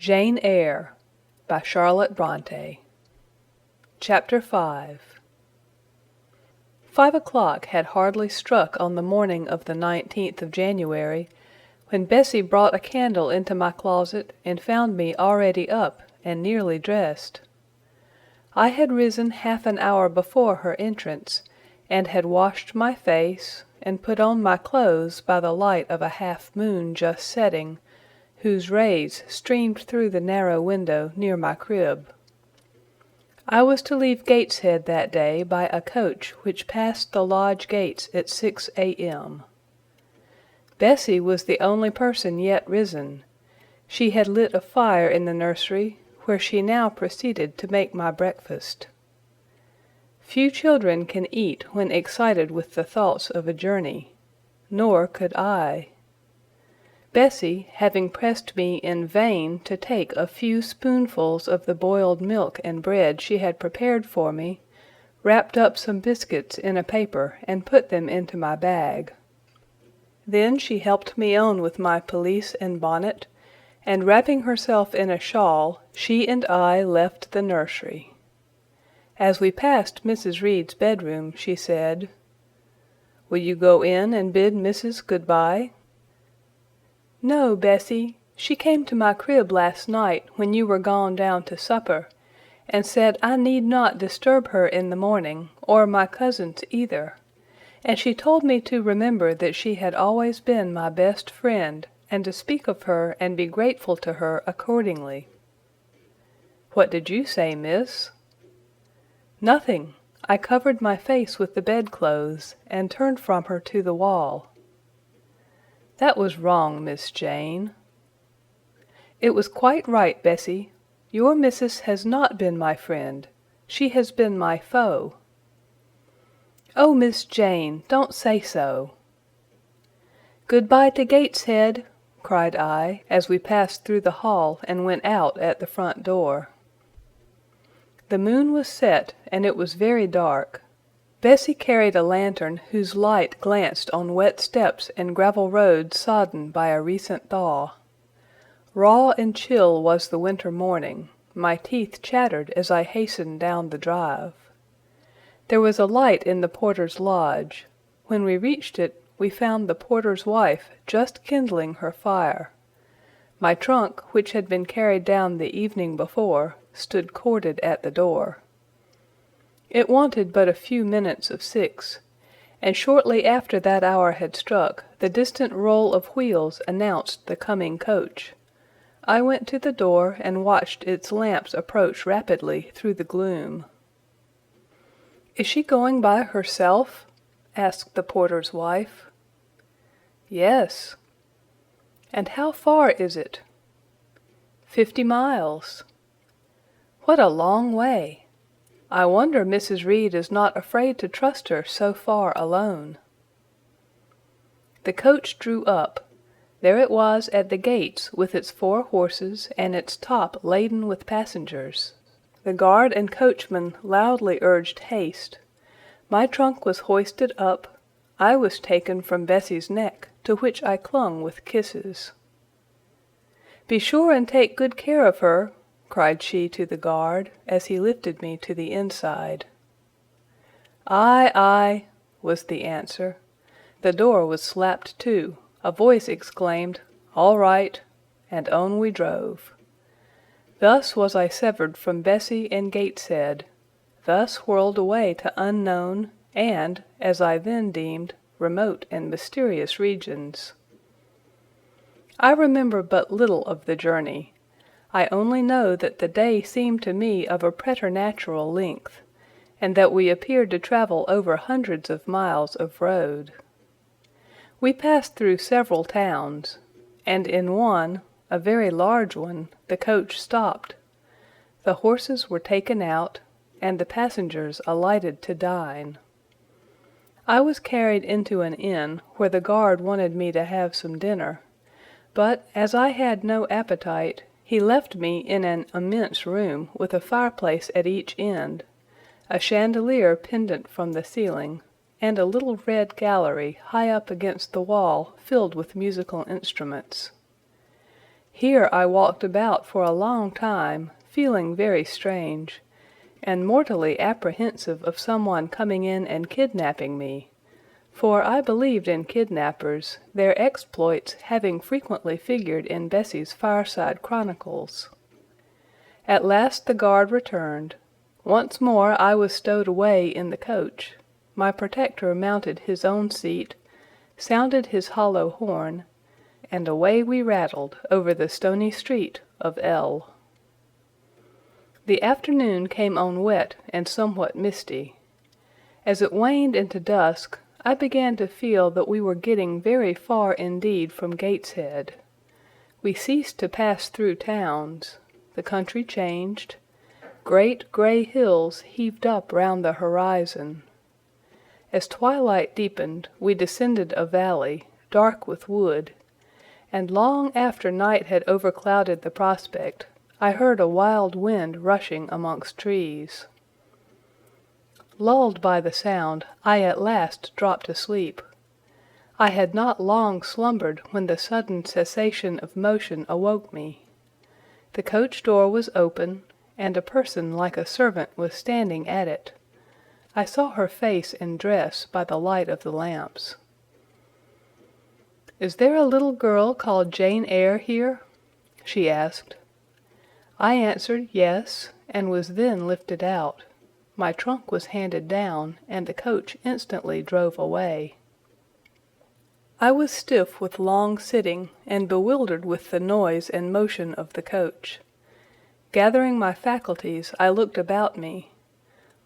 Jane Eyre by Charlotte Bronte. Chapter 5. 5 o'clock had hardly struck on the morning of the 19th of January, when Bessie brought a candle into my closet and found me already up and nearly dressed. I had risen half an hour before her entrance, and had washed my face, and put on my clothes by the light of a half-moon just setting, whose rays streamed through the narrow window near my crib. I was to leave Gateshead that day by a coach which passed the lodge gates at 6 a.m. Bessie was the only person yet risen. She had lit a fire in the nursery, where she now proceeded to make my breakfast. Few children can eat when excited with the thoughts of a journey, nor could I. Bessie, having pressed me in vain to take a few spoonfuls of the boiled milk and bread she had prepared for me, wrapped up some biscuits in a paper and put them into my bag. Then she helped me on with my pelisse and bonnet, and wrapping herself in a shawl, she and I left the nursery. As we passed Mrs. Reed's bedroom, she said, "Will you go in and bid Mrs. good-bye?" "No, Bessie. She came to my crib last night when you were gone down to supper, and said I need not disturb her in the morning, or my cousins either, and she told me to remember that she had always been my best friend, and to speak of her and be grateful to her accordingly." "What did you say, miss?" "Nothing. I covered my face with the bedclothes, and turned from her to the wall." "That was wrong, Miss Jane." "It was quite right, Bessie. Your missus has not been my friend. She has been my foe." "Oh, Miss Jane, don't say so." "Good-bye to Gateshead," cried I, as we passed through the hall and went out at the front door. The moon was set, and it was very dark. Bessie carried a lantern whose light glanced on wet steps and gravel roads sodden by a recent thaw. Raw and chill was the winter morning. My teeth chattered as I hastened down the drive. There was a light in the porter's lodge. When we reached it, we found the porter's wife just kindling her fire. My trunk, which had been carried down the evening before, stood corded at the door. It wanted but a few minutes of 6, and shortly after that hour had struck, the distant roll of wheels announced the coming coach. I went to the door and watched its lamps approach rapidly through the gloom. "Is she going by herself?" asked the porter's wife. "Yes." "And how far is it?" 50 miles. "What a long way! I wonder Mrs. Reed is not afraid to trust her so far alone." The coach drew up. There it was at the gates with its 4 horses and its top laden with passengers. The guard and coachman loudly urged haste. My trunk was hoisted up. I was taken from Bessie's neck, to which I clung with kisses. "Be sure and take good care of her," cried she to the guard, as he lifted me to the inside. "Aye, aye," was the answer. The door was slapped to. A voice exclaimed, "All right," and on we drove. Thus was I severed from Bessie and Gateshead. Thus whirled away to unknown, and, as I then deemed, remote and mysterious regions. I remember but little of the journey. I only know that the day seemed to me of a preternatural length, and that we appeared to travel over hundreds of miles of road. We passed through several towns, and in one, a very large one, the coach stopped. The horses were taken out, and the passengers alighted to dine. I was carried into an inn, where the guard wanted me to have some dinner, but, as I had no appetite, he left me in an immense room with a fireplace at each end, a chandelier pendant from the ceiling, and a little red gallery high up against the wall filled with musical instruments. Here I walked about for a long time, feeling very strange, and mortally apprehensive of someone coming in and kidnapping me, for I believed in kidnappers, their exploits having frequently figured in Bessie's fireside chronicles. At last the guard returned. Once more I was stowed away in the coach. My protector mounted his own seat, sounded his hollow horn, and away we rattled over the stony street of L. The afternoon came on wet and somewhat misty. As it waned into dusk, I began to feel that we were getting very far indeed from Gateshead. We ceased to pass through towns. The country changed. Great grey hills heaved up round the horizon. As twilight deepened, we descended a valley, dark with wood, and long after night had overclouded the prospect, I heard a wild wind rushing amongst trees. Lulled by the sound, I at last dropped asleep. I had not long slumbered when the sudden cessation of motion awoke me. The coach door was open, and a person like a servant was standing at it. I saw her face and dress by the light of the lamps. "Is there a little girl called Jane Eyre here?" she asked. I answered yes, and was then lifted out. My trunk was handed down, and the coach instantly drove away. I was stiff with long sitting, and bewildered with the noise and motion of the coach. Gathering my faculties, I looked about me.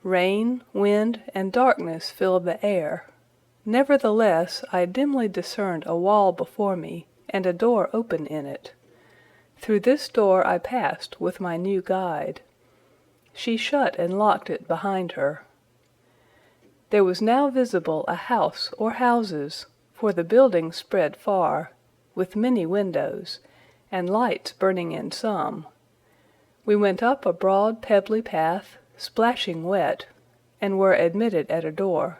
Rain, wind, and darkness filled the air. Nevertheless, I dimly discerned a wall before me, and a door open in it. Through this door I passed with my new guide. She shut and locked it behind her. There was now visible a house or houses, for the building spread far, with many windows, and lights burning in some. We went up a broad pebbly path, splashing wet, and were admitted at a door.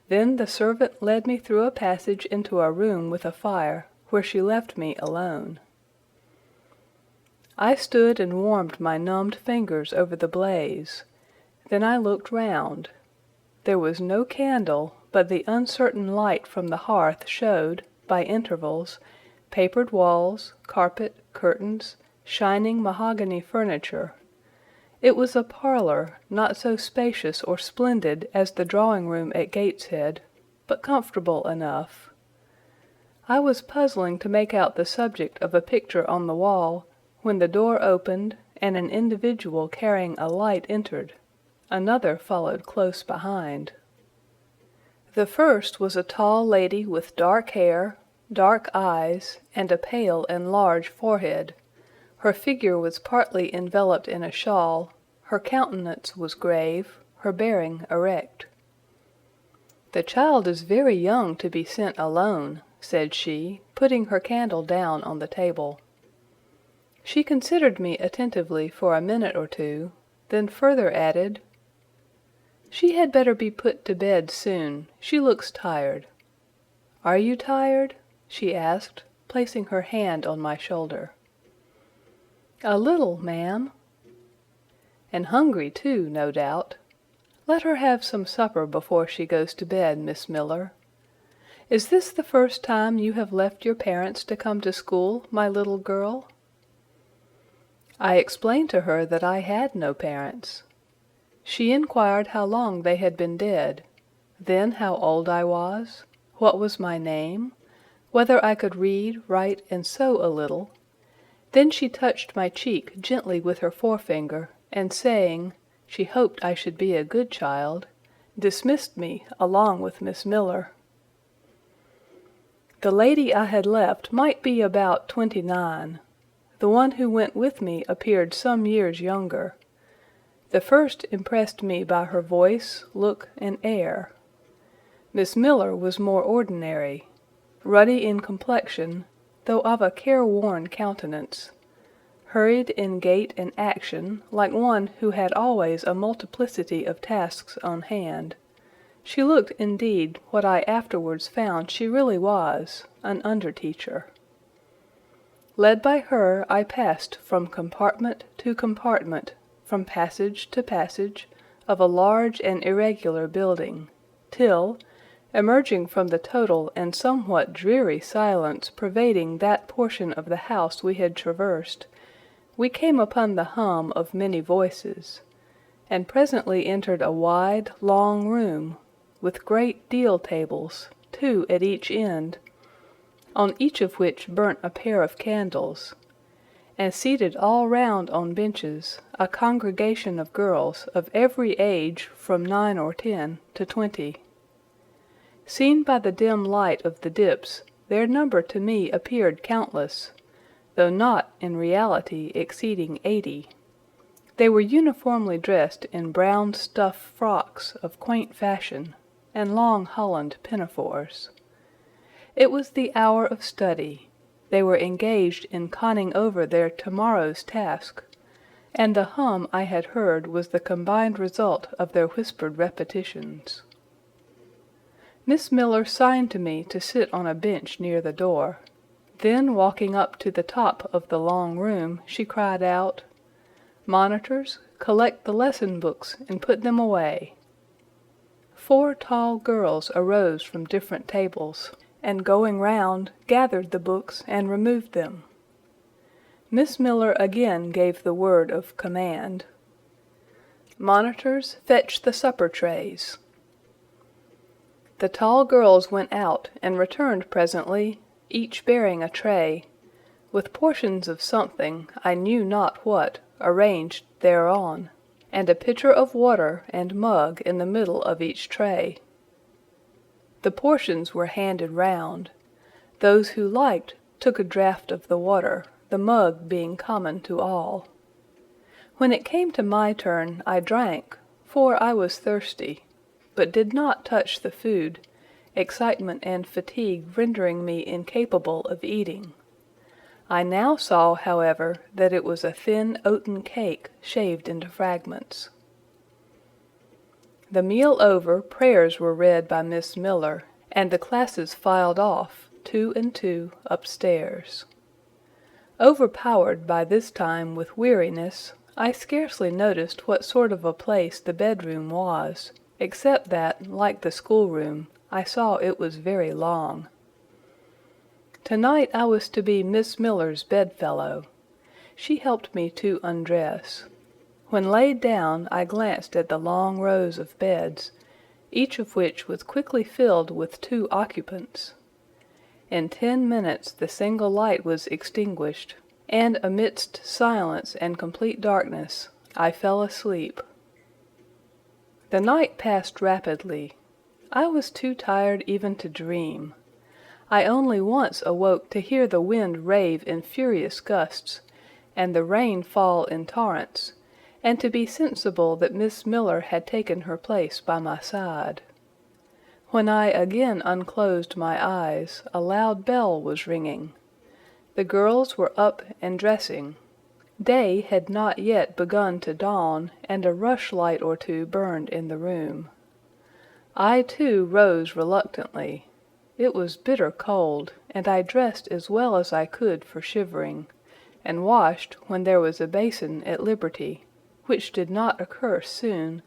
Then the servant led me through a passage into a room with a fire, where she left me alone. I stood and warmed my numbed fingers over the blaze. Then I looked round. There was no candle, but the uncertain light from the hearth showed, by intervals, papered walls, carpet, curtains, shining mahogany furniture. It was a parlour, not so spacious or splendid as the drawing-room at Gateshead, but comfortable enough. I was puzzling to make out the subject of a picture on the wall, when the door opened, and an individual carrying a light entered. Another followed close behind. The first was a tall lady with dark hair, dark eyes, and a pale and large forehead. Her figure was partly enveloped in a shawl, her countenance was grave, her bearing erect. "The child is very young to be sent alone," said she, putting her candle down on the table. She considered me attentively for a minute or two, then further added, "She had better be put to bed soon. She looks tired. Are you tired?" she asked, placing her hand on my shoulder. "A little, ma'am." "And hungry, too, no doubt. Let her have some supper before she goes to bed, Miss Miller. Is this the first time you have left your parents to come to school, my little girl?" I explained to her that I had no parents. She inquired how long they had been dead, then how old I was, what was my name, whether I could read, write, and sew a little. Then she touched my cheek gently with her forefinger, and saying, she hoped I should be a good child, dismissed me along with Miss Miller. The lady I had left might be about 29. The one who went with me appeared some years younger. The first impressed me by her voice, look, and air. Miss Miller was more ordinary, ruddy in complexion, though of a careworn countenance, hurried in gait and action, like one who had always a multiplicity of tasks on hand. She looked, indeed, what I afterwards found she really was, an under-teacher. Led by her, I passed from compartment to compartment, from passage to passage, of a large and irregular building, till, emerging from the total and somewhat dreary silence pervading that portion of the house we had traversed, we came upon the hum of many voices, and presently entered a wide, long room, with great deal tables, 2 at each end, on each of which burnt a pair of candles, and seated all round on benches, a congregation of girls of every age from 9 or 10 to 20. Seen by the dim light of the dips, their number to me appeared countless, though not in reality exceeding 80. They were uniformly dressed in brown stuff frocks of quaint fashion, and long holland pinafores. It was the hour of study. They were engaged in conning over their tomorrow's task, and the hum I had heard was the combined result of their whispered repetitions. Miss Miller signed to me to sit on a bench near the door. Then, walking up to the top of the long room, she cried out, "Monitors, collect the lesson books and put them away." 4 tall girls arose from different tables, and going round, gathered the books and removed them. Miss Miller again gave the word of command. "Monitors, fetch the supper trays." The tall girls went out and returned presently, each bearing a tray, with portions of something, I knew not what, arranged thereon, and a pitcher of water and mug in the middle of each tray. The portions were handed round. Those who liked took a draught of the water, the mug being common to all. When it came to my turn, I drank, for I was thirsty, but did not touch the food, excitement and fatigue rendering me incapable of eating. I now saw, however, that it was a thin oaten cake shaved into fragments. The meal over, prayers were read by Miss Miller, and the classes filed off, 2 and 2, upstairs. Overpowered by this time with weariness, I scarcely noticed what sort of a place the bedroom was, except that, like the schoolroom, I saw it was very long. Tonight I was to be Miss Miller's bedfellow. She helped me to undress. When laid down, I glanced at the long rows of beds, each of which was quickly filled with 2 occupants. In 10 minutes the single light was extinguished, and amidst silence and complete darkness, I fell asleep. The night passed rapidly. I was too tired even to dream. I only once awoke to hear the wind rave in furious gusts, and the rain fall in torrents, and to be sensible that Miss Miller had taken her place by my side. When I again unclosed my eyes, a loud bell was ringing. The girls were up and dressing. Day had not yet begun to dawn, and a rushlight or 2 burned in the room. I, too, rose reluctantly. It was bitter cold, and I dressed as well as I could for shivering, and washed when there was a basin at liberty, which did not occur soon,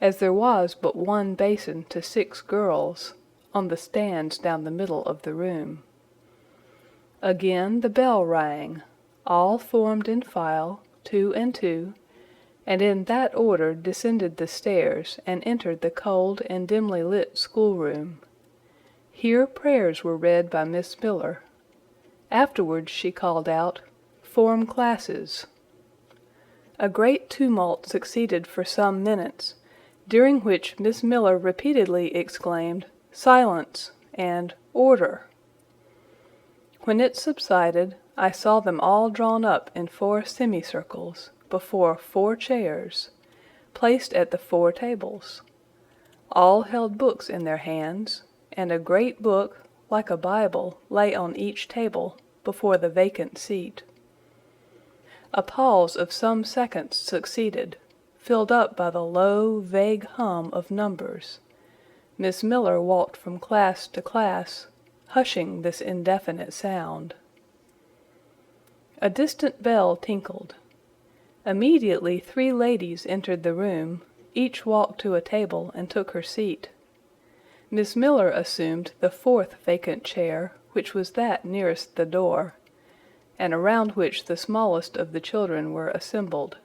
as there was but 1 basin to 6 girls, on the stands down the middle of the room. Again the bell rang. All formed in file, 2 and 2, and in that order descended the stairs and entered the cold and dimly lit schoolroom. Here prayers were read by Miss Miller. Afterwards she called out, "Form classes." A great tumult succeeded for some minutes, during which Miss Miller repeatedly exclaimed, "Silence!" and "Order!" When it subsided, I saw them all drawn up in 4 semicircles, before 4 chairs, placed at the 4 tables. All held books in their hands, and a great book, like a Bible, lay on each table, before the vacant seat. A pause of some seconds succeeded, filled up by the low, vague hum of numbers. Miss Miller walked from class to class, hushing this indefinite sound. A distant bell tinkled. Immediately 3 ladies entered the room. Each walked to a table and took her seat. Miss Miller assumed the 4th vacant chair, which was that nearest the door, and around which the smallest of the children were assembled.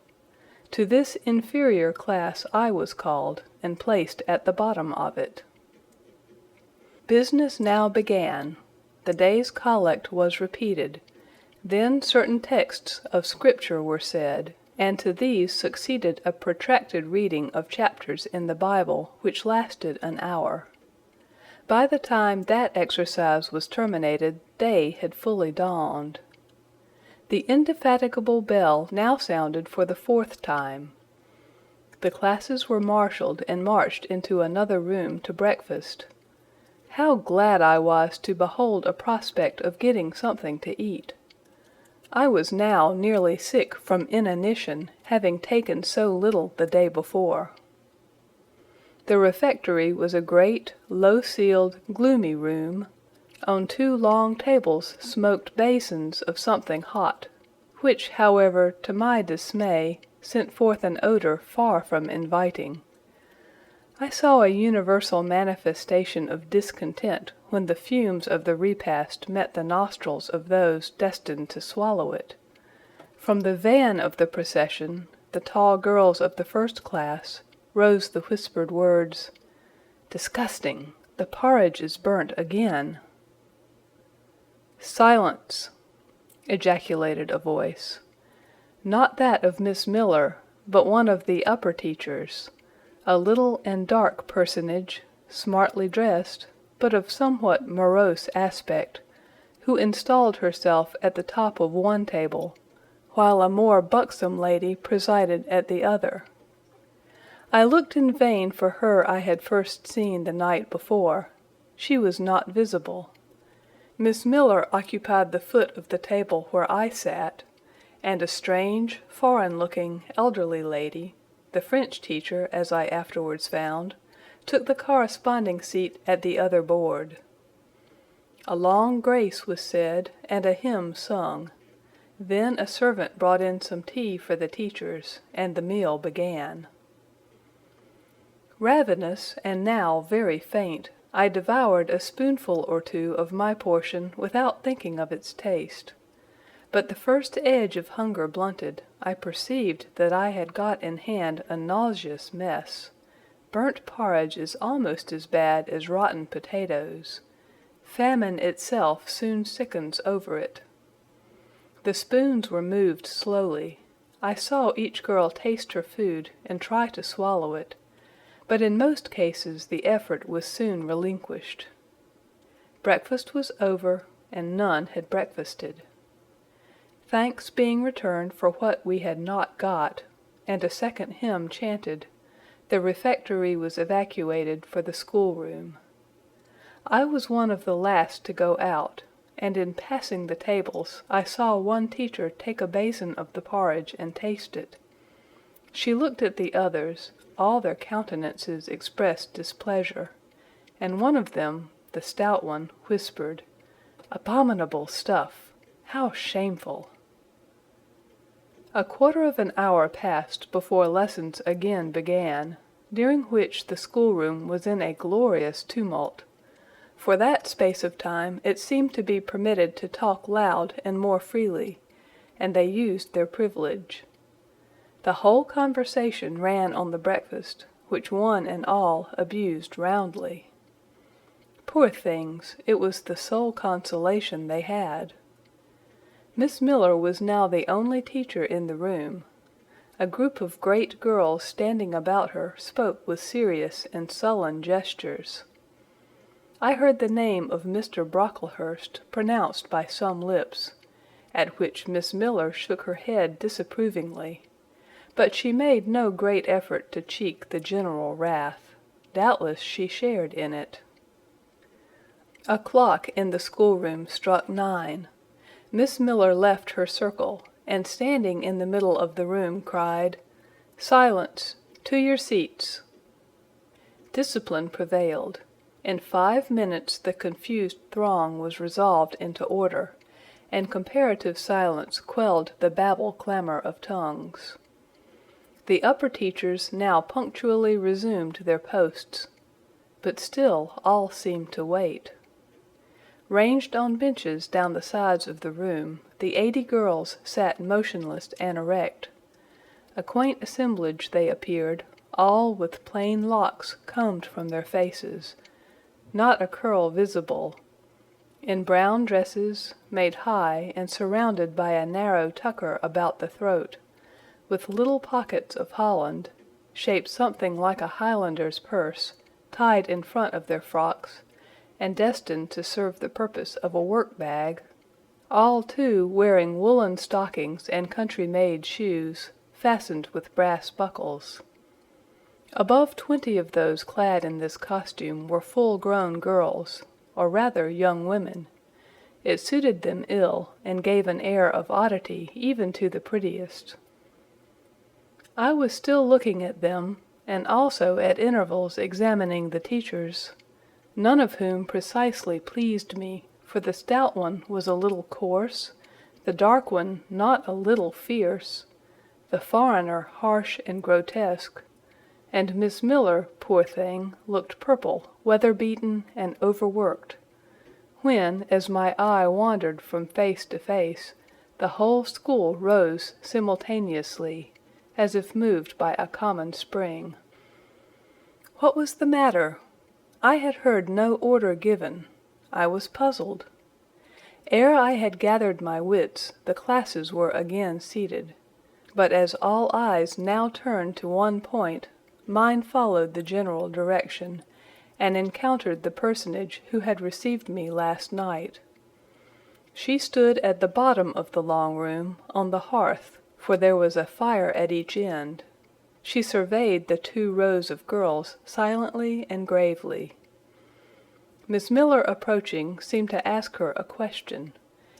To this inferior class I was called, and placed at the bottom of it. Business now began. The day's collect was repeated. Then certain texts of Scripture were said, and to these succeeded a protracted reading of chapters in the Bible, which lasted an hour. By the time that exercise was terminated, day had fully dawned. The indefatigable bell now sounded for the 4th time. The classes were marshaled and marched into another room to breakfast. How glad I was to behold a prospect of getting something to eat! I was now nearly sick from inanition, having taken so little the day before. The refectory was a great, low-ceiled, gloomy room. On 2 long tables smoked basins of something hot, which, however, to my dismay, sent forth an odor far from inviting. I saw a universal manifestation of discontent when the fumes of the repast met the nostrils of those destined to swallow it. From the van of the procession, the tall girls of the 1st class, rose the whispered words, "Disgusting! The porridge is burnt again." "Silence!" ejaculated a voice. Not that of Miss Miller, but one of the upper teachers, a little and dark personage, smartly dressed, but of somewhat morose aspect, who installed herself at the top of one table, while a more buxom lady presided at the other. I looked in vain for her I had first seen the night before. She was not visible. Miss Miller occupied the foot of the table where I sat, and a strange, foreign-looking, elderly lady, the French teacher, as I afterwards found, took the corresponding seat at the other board. A long grace was said, and a hymn sung. Then a servant brought in some tea for the teachers, and the meal began. Ravenous, and now very faint, I devoured a spoonful or 2 of my portion without thinking of its taste. But the first edge of hunger blunted, I perceived that I had got in hand a nauseous mess. Burnt porridge is almost as bad as rotten potatoes. Famine itself soon sickens over it. The spoons were moved slowly. I saw each girl taste her food and try to swallow it, but in most cases the effort was soon relinquished. Breakfast was over, and none had breakfasted. Thanks being returned for what we had not got, and a second hymn chanted, the refectory was evacuated for the schoolroom. I was one of the last to go out, and in passing the tables I saw one teacher take a basin of the porridge and taste it. She looked at the others. All their countenances expressed displeasure, and one of them, the stout one, whispered, "Abominable stuff! How shameful!" A quarter of an hour passed before lessons again began, during which the schoolroom was in a glorious tumult. For that space of time it seemed to be permitted to talk loud and more freely, and they used their privilege. The whole conversation ran on the breakfast, which one and all abused roundly. Poor things, it was the sole consolation they had. Miss Miller was now the only teacher in the room. A group of great girls standing about her spoke with serious and sullen gestures. I heard the name of Mr. Brocklehurst pronounced by some lips, at which Miss Miller shook her head disapprovingly. But she made no great effort to check the general wrath. Doubtless she shared in it. A clock in the schoolroom struck 9. Miss Miller left her circle, and standing in the middle of the room cried, "Silence! To your seats!" Discipline prevailed. In 5 minutes the confused throng was resolved into order, and comparative silence quelled the babel clamor of tongues. The upper teachers now punctually resumed their posts, but still all seemed to wait. Ranged on benches down the sides of the room, the 80 girls sat motionless and erect. A quaint assemblage they appeared, all with plain locks combed from their faces, not a curl visible, in brown dresses, made high and surrounded by a narrow tucker about the throat, with little pockets of holland, shaped something like a Highlander's purse, tied in front of their frocks, and destined to serve the purpose of a work-bag, all too wearing woolen stockings and country-made shoes, fastened with brass buckles. Above 20 of those clad in this costume were full-grown girls, or rather young women. It suited them ill, and gave an air of oddity even to the prettiest. I was still looking at them, and also at intervals examining the teachers, none of whom precisely pleased me, for the stout one was a little coarse, the dark one not a little fierce, the foreigner harsh and grotesque, and Miss Miller, poor thing, looked purple, weather-beaten, and overworked. When, as my eye wandered from face to face, the whole school rose simultaneously, as if moved by a common spring. What was the matter? I had heard no order given. I was puzzled. Ere I had gathered my wits, the classes were again seated. But as all eyes now turned to one point, mine followed the general direction, and encountered the personage who had received me last night. She stood at the bottom of the long room, on the hearth, for there was a fire at each end. She surveyed the 2 rows of girls silently and gravely. Miss Miller, approaching, seemed to ask her a question,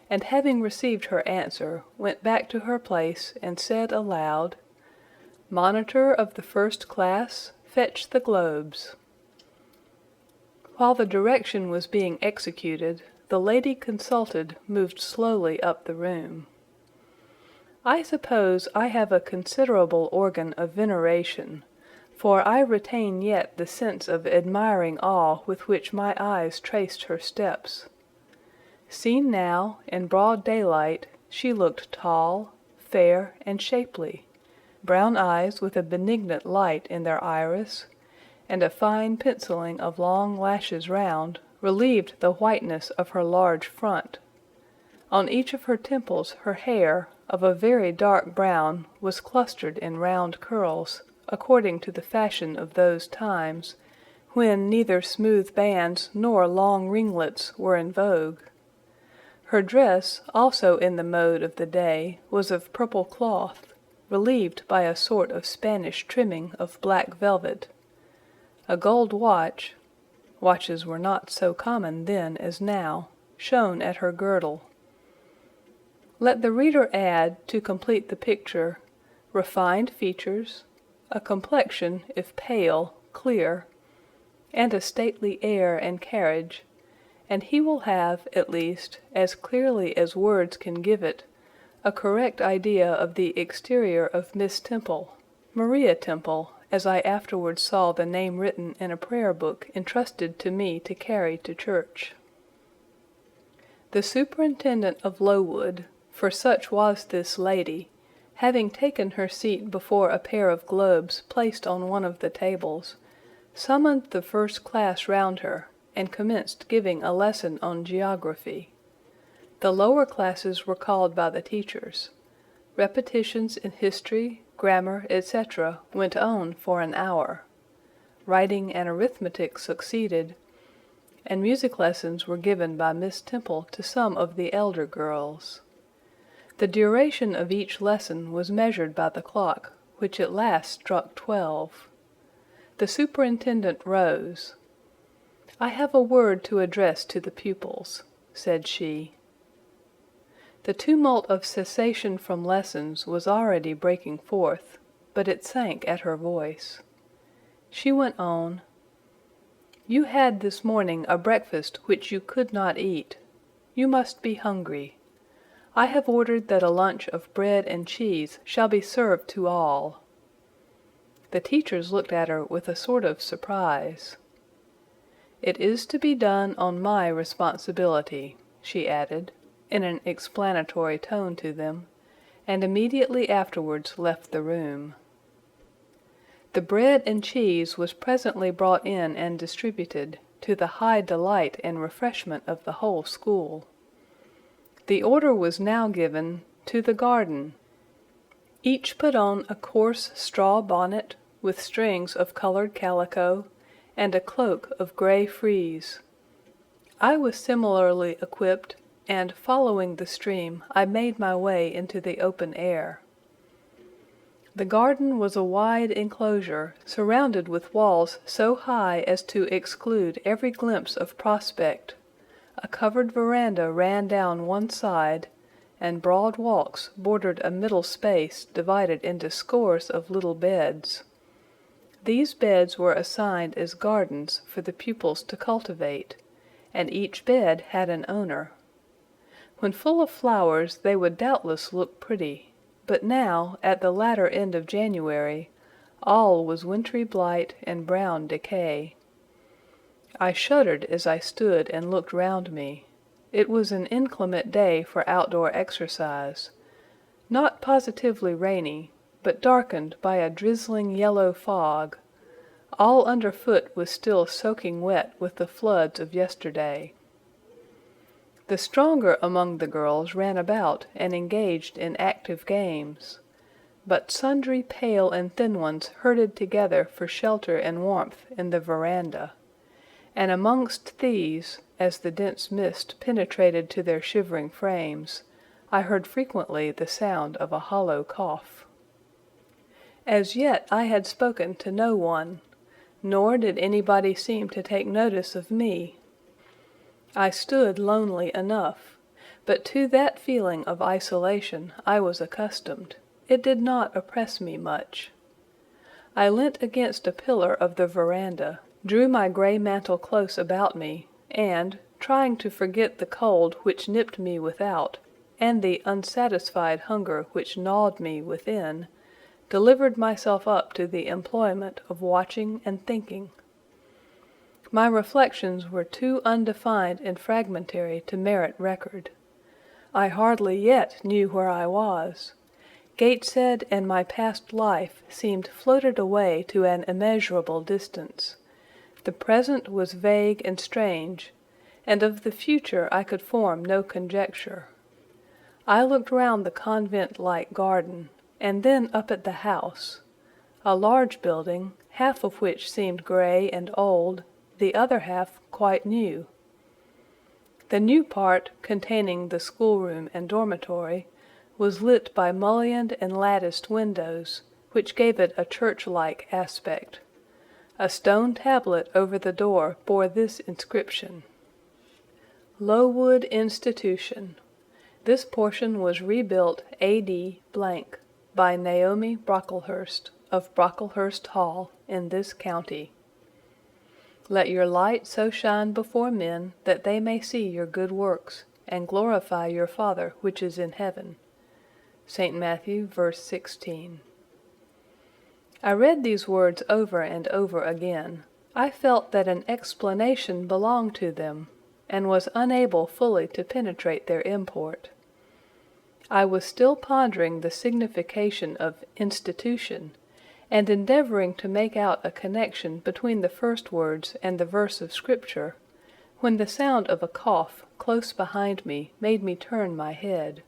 and having received her answer, went back to her place and said aloud, "Monitor of the first class, fetch the globes." While the direction was being executed, the lady consulted moved slowly up the room. I suppose I have a considerable organ of veneration, for I retain yet the sense of admiring awe with which my eyes traced her steps. Seen now, in broad daylight, she looked tall, fair, and shapely, brown eyes with a benignant light in their iris, and a fine penciling of long lashes round, relieved the whiteness of her large front. On each of her temples her hair, of a very dark brown, was clustered in round curls, according to the fashion of those times, when neither smooth bands nor long ringlets were in vogue. Her dress, also in the mode of the day, was of purple cloth, relieved by a sort of Spanish trimming of black velvet. A gold watch—watches were not so common then as now—shone at her girdle. Let the reader add, to complete the picture, refined features, a complexion, if pale, clear, and a stately air and carriage, and he will have, at least, as clearly as words can give it, a correct idea of the exterior of Miss Temple, Maria Temple, as I afterwards saw the name written in a prayer book entrusted to me to carry to church. The superintendent of Lowood, for such was this lady, having taken her seat before a pair of globes placed on one of the tables, summoned the first class round her, and commenced giving a lesson on geography. The lower classes were called by the teachers. Repetitions in history, grammar, etc., went on for an hour. Writing and arithmetic succeeded, and music lessons were given by Miss Temple to some of the elder girls. The duration of each lesson was measured by the clock, which at last struck 12. The superintendent rose. "I have a word to address to the pupils," said she. The tumult of cessation from lessons was already breaking forth, but it sank at her voice. She went on, "You had this morning a breakfast which you could not eat. You must be hungry. I have ordered that a lunch of bread and cheese shall be served to all." The teachers looked at her with a sort of surprise. "It is to be done on my responsibility," she added, in an explanatory tone to them, and immediately afterwards left the room. The bread and cheese was presently brought in and distributed, to the high delight and refreshment of the whole school. The order was now given, "To the garden." Each put on a coarse straw bonnet, with strings of colored calico, and a cloak of gray frieze. I was similarly equipped, and following the stream, I made my way into the open air. The garden was a wide enclosure, surrounded with walls so high as to exclude every glimpse of prospect. A covered veranda ran down one side, and broad walks bordered a middle space divided into scores of little beds. These beds were assigned as gardens for the pupils to cultivate, and each bed had an owner. When full of flowers they would doubtless look pretty, but now, at the latter end of January, all was wintry blight and brown decay. I shuddered as I stood and looked round me. It was an inclement day for outdoor exercise, not positively rainy, but darkened by a drizzling yellow fog. All underfoot was still soaking wet with the floods of yesterday. The stronger among the girls ran about and engaged in active games, but sundry pale and thin ones herded together for shelter and warmth in the veranda, and amongst these, as the dense mist penetrated to their shivering frames, I heard frequently the sound of a hollow cough. As yet I had spoken to no one, nor did anybody seem to take notice of me. I stood lonely enough, but to that feeling of isolation I was accustomed. It did not oppress me much. I leant against a pillar of the veranda, drew my gray mantle close about me, and, trying to forget the cold which nipped me without, and the unsatisfied hunger which gnawed me within, delivered myself up to the employment of watching and thinking. My reflections were too undefined and fragmentary to merit record. I hardly yet knew where I was. Gateshead and my past life seemed floated away to an immeasurable distance. The present was vague and strange, and of the future I could form no conjecture. I looked round the convent-like garden, and then up at the house, a large building, half of which seemed gray and old, the other half quite new. The new part, containing the schoolroom and dormitory, was lit by mullioned and latticed windows, which gave it a church-like aspect. A stone tablet over the door bore this inscription: Lowood Institution. This portion was rebuilt A.D. by Naomi Brocklehurst, of Brocklehurst Hall, in this county. Let your light so shine before men that they may see your good works, and glorify your Father which is in heaven. St. Matthew, verse 16. I read these words over and over again. I felt that an explanation belonged to them, and was unable fully to penetrate their import. I was still pondering the signification of institution, and endeavoring to make out a connection between the first words and the verse of Scripture, when the sound of a cough close behind me made me turn my head.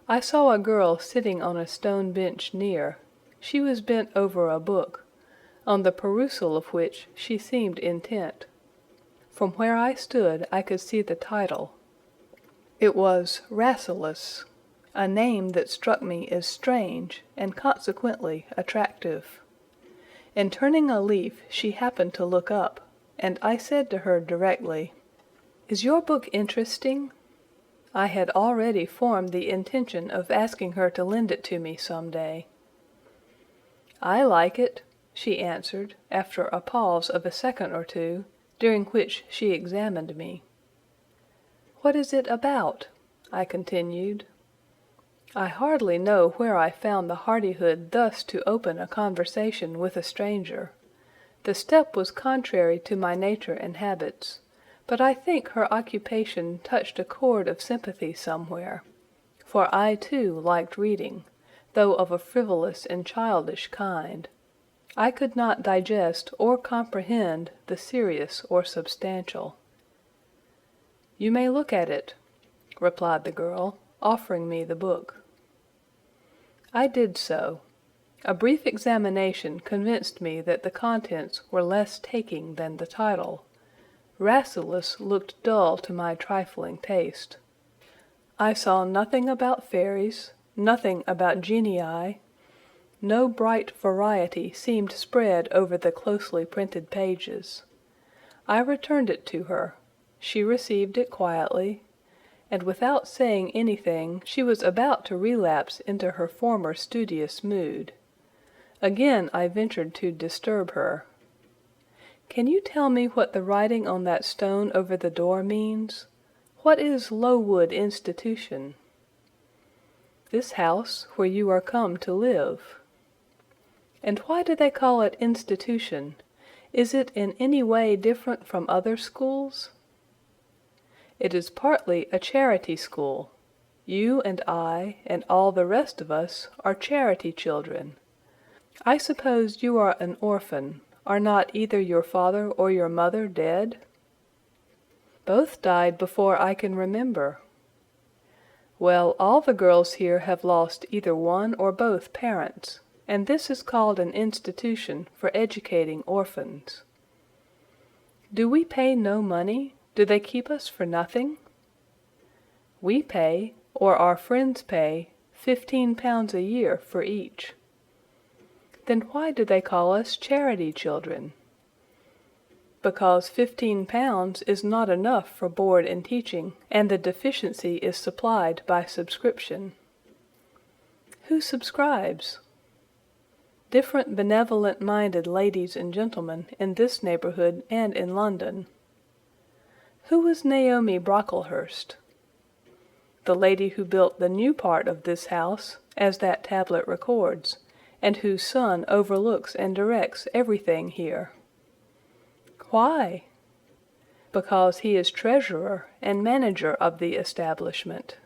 I saw a girl sitting on a stone bench near. She was bent over a book, on the perusal of which she seemed intent. From where I stood I could see the title. It was Rasselas, a name that struck me as strange and consequently attractive. In turning a leaf she happened to look up, and I said to her directly, "Is your book interesting?" I had already formed the intention of asking her to lend it to me some day. "I like it," she answered, after a pause of a second or two, during which she examined me. "What is it about?" I continued. I hardly know where I found the hardihood thus to open a conversation with a stranger. The step was contrary to my nature and habits, but I think her occupation touched a chord of sympathy somewhere, for I too liked reading, though of a frivolous and childish kind. I could not digest or comprehend the serious or substantial. "You may look at it," replied the girl, offering me the book. I did so. A brief examination convinced me that the contents were less taking than the title. Rasselas looked dull to my trifling taste. I saw nothing about fairies, nothing about genii. No bright variety seemed spread over the closely printed pages. I returned it to her. She received it quietly, and without saying anything she was about to relapse into her former studious mood. Again I ventured to disturb her. "Can you tell me what the writing on that stone over the door means? What is Lowood Institution?" "This house where you are come to live." "And why do they call it institution? Is it in any way different from other schools?" "It is partly a charity school. You and I and all the rest of us are charity children. I suppose you are an orphan. Are not either your father or your mother dead?" "Both died before I can remember." "Well, all the girls here have lost either one or both parents, and this is called an institution for educating orphans." "Do we pay no money? Do they keep us for nothing?" "We pay, or our friends pay, £15 a year for each." "Then why do they call us charity children?" "Because £15 is not enough for board and teaching, and the deficiency is supplied by subscription." "Who subscribes?" "Different benevolent-minded ladies and gentlemen in this neighborhood and in London." "Who was Naomi Brocklehurst?" "The lady who built the new part of this house, as that tablet records, and whose son overlooks and directs everything here." "Why?" "Because he is treasurer and manager of the establishment."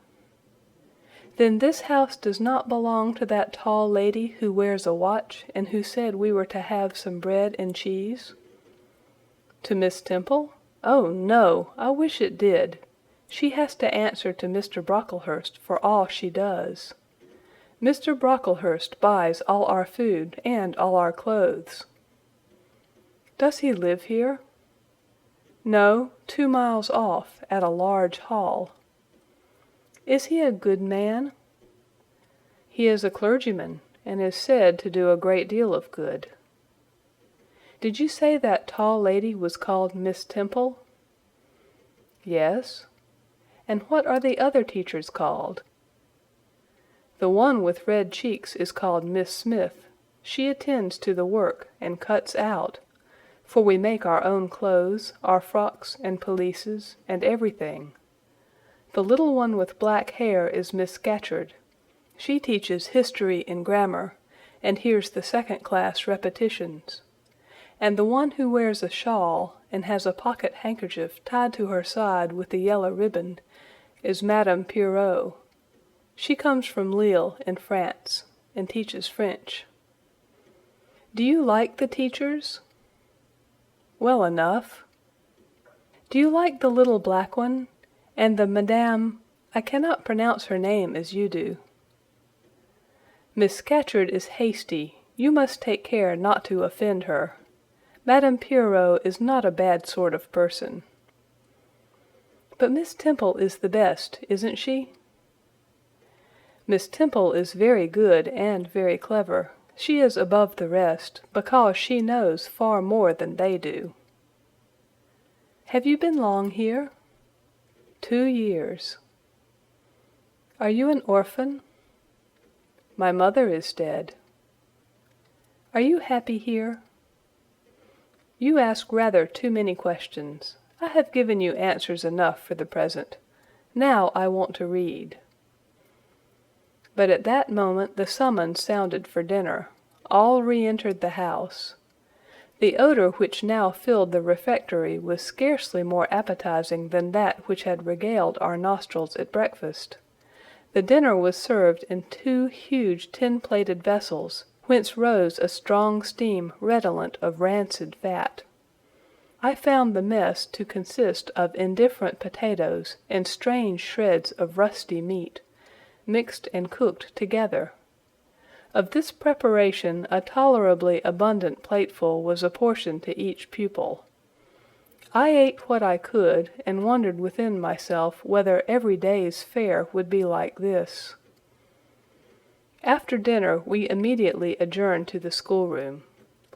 "Then this house does not belong to that tall lady who wears a watch, and who said we were to have some bread and cheese?" "To Miss Temple? Oh, no! I wish it did. She has to answer to Mr. Brocklehurst for all she does. Mr. Brocklehurst buys all our food and all our clothes." "Does he live here?" "No, 2 miles off, at a large hall." "Is he a good man?" "He is a clergyman, and is said to do a great deal of good." "Did you say that tall lady was called Miss Temple?" "Yes." "And what are the other teachers called?" "The one with red cheeks is called Miss Smith. She attends to the work, and cuts out, for we make our own clothes, our frocks and pelisses, and everything. The little one with black hair is Miss Scatcherd. She teaches history and grammar, and hears the second-class repetitions. And the one who wears a shawl, and has a pocket handkerchief tied to her side with a yellow ribbon, is Madame Pierrot. She comes from Lille in France, and teaches French." "Do you like the teachers?" "Well enough." "Do you like the little black one, and the Madame— I cannot pronounce her name as you do." "Miss Scatcherd is hasty. You must take care not to offend her. Madame Pierrot is not a bad sort of person." "But Miss Temple is the best, isn't she?" "Miss Temple is very good and very clever. She is above the rest, because she knows far more than they do." "Have you been long here?" 2 years. "Are you an orphan?" "My mother is dead." "Are you happy here?" "You ask rather too many questions. I have given you answers enough for the present. Now I want to read." But at that moment the summons sounded for dinner. All re-entered the house. The odor which now filled the refectory was scarcely more appetizing than that which had regaled our nostrils at breakfast. The dinner was served in 2 huge tin-plated vessels, whence rose a strong steam redolent of rancid fat. I found the mess to consist of indifferent potatoes and strange shreds of rusty meat, mixed and cooked together. Of this preparation a tolerably abundant plateful was apportioned to each pupil. I ate what I could, and wondered within myself whether every day's fare would be like this. After dinner we immediately adjourned to the schoolroom.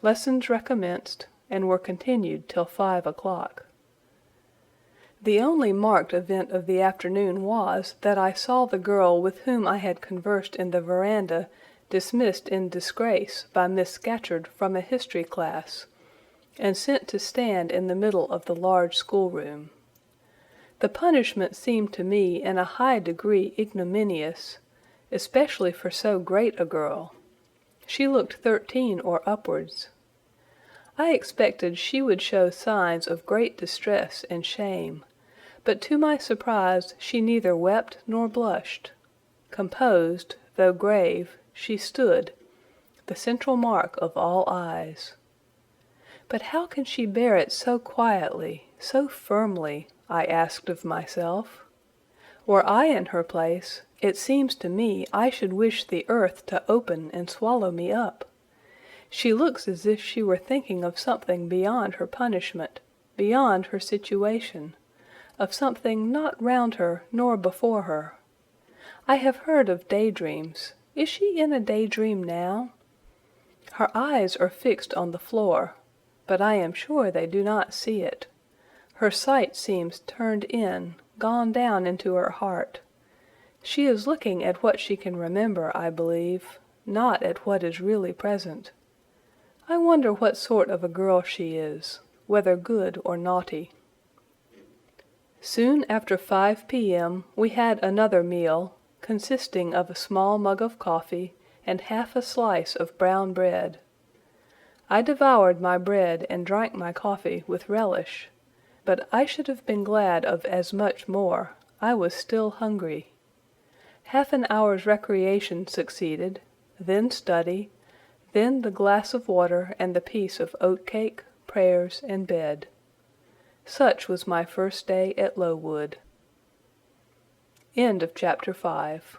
Lessons recommenced, and were continued till 5 o'clock. The only marked event of the afternoon was, that I saw the girl with whom I had conversed in the veranda dismissed in disgrace by Miss Scatcherd from a history class, and sent to stand in the middle of the large schoolroom. The punishment seemed to me in a high degree ignominious, especially for so great a girl. She looked 13 or upwards. I expected she would show signs of great distress and shame, but to my surprise she neither wept nor blushed. Composed, though grave, she stood, the central mark of all eyes. But how can she bear it so quietly, so firmly, I asked of myself. Were I in her place, it seems to me I should wish the earth to open and swallow me up. She looks as if she were thinking of something beyond her punishment, beyond her situation, of something not round her nor before her. I have heard of daydreams. Is she in a daydream now? Her eyes are fixed on the floor, but I am sure they do not see it. Her sight seems turned in, gone down into her heart. She is looking at what she can remember, I believe, not at what is really present. I wonder what sort of a girl she is, whether good or naughty. Soon after 5 p.m. we had another meal, consisting of a small mug of coffee and half a slice of brown bread. I devoured my bread and drank my coffee with relish, but I should have been glad of as much more. I was still hungry. Half an hour's recreation succeeded, then study, then the glass of water and the piece of oat-cake, prayers, and bed. Such was my first day at Lowood. End of chapter 5.